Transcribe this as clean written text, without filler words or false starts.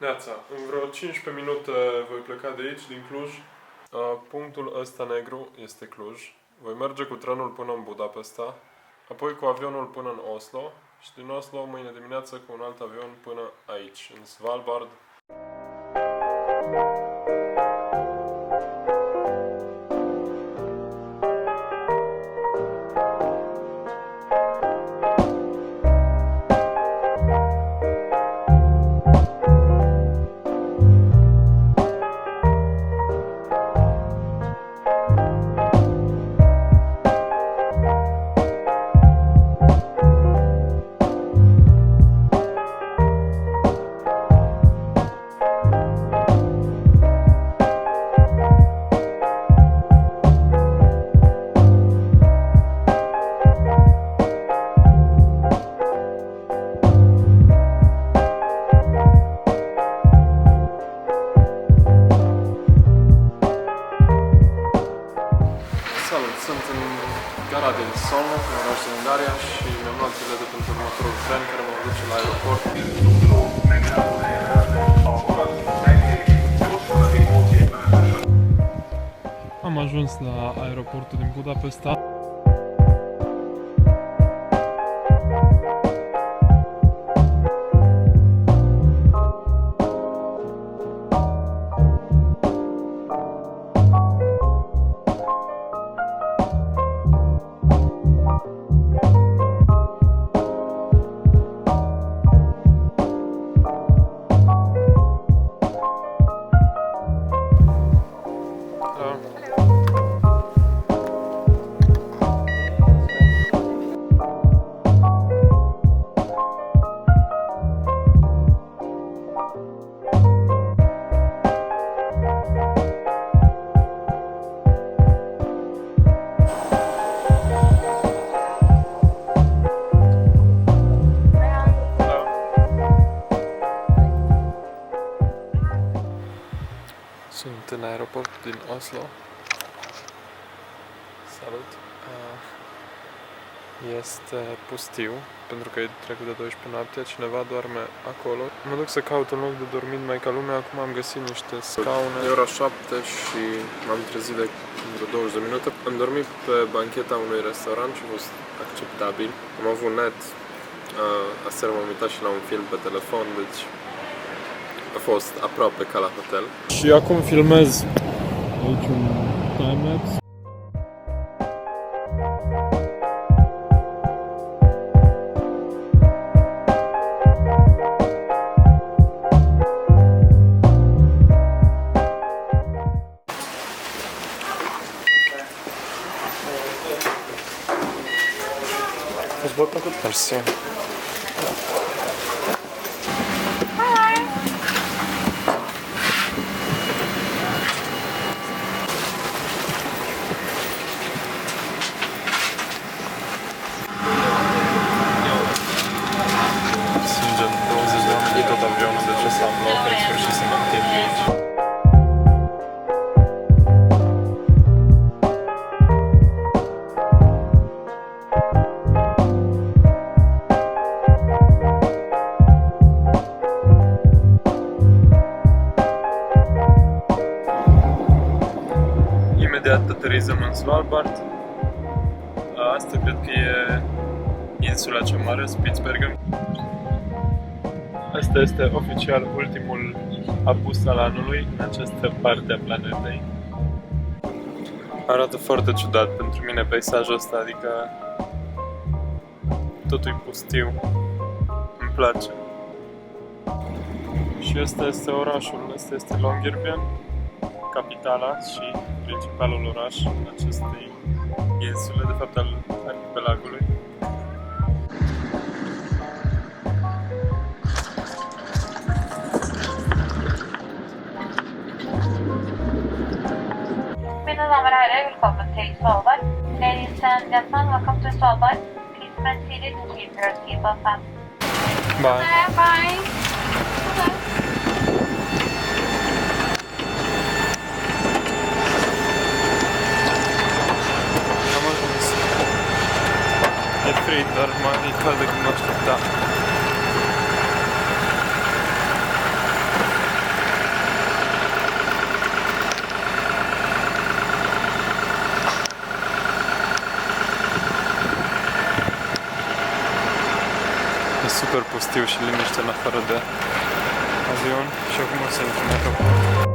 Neața, în vreo 15 minute voi pleca de aici, din Cluj. Punctul ăsta negru este Cluj. Voi merge cu trenul până în Budapesta, apoi cu avionul până în Oslo și din Oslo mâine dimineață cu un alt avion până aici, în Svalbard. Sunt în gara din Solno, în oraș din Ungaria, și mi-am luat bilete pentru următorul tren care mă duce la aeroport. Am ajuns la aeroportul din Budapesta. Sunt în aeroportul din Oslo. Salut! Este pustiu, pentru că e trecut de 12 noaptea, cineva doarme acolo. Mă duc să caut un loc de dormit mai ca lumea, acum am găsit niște scaune. E ora 7 și m-am trezit de vreo 20 de minute. Am dormit pe bancheta unui restaurant și a fost acceptabil. Am avut net, aseară m-am uitat și la un film pe telefon, deci a fost aproape ca la hotel. Și acum filmez aici un timelapse. Fost bă plăcut? Mersi. Tot avionul, de ce să am loc în sfârșit să mă întind aici. Imediat aterizăm în Svalbard. Asta cred că e insula cea mare, Spitsbergen. Asta este oficial ultimul apus al anului în această parte a planetei. Arată foarte ciudat pentru mine peisajul ăsta, adică totul e pustiu. Îmi place. Și ăsta este orașul, ăsta este Longyearbyen, capitala și principalul oraș acestei insule, de fapt al arhipelagului. Velkommen til Svalbard. Ladies and gentlemen, welcome to Svalbard. Please remain seated and keep your seatbelt fastened. Bye. Bye. Am ajuns. E frig, dar mai cald decât mă așteptam. pustiu și liniște în afară de avion și acum o să intru în aeroport.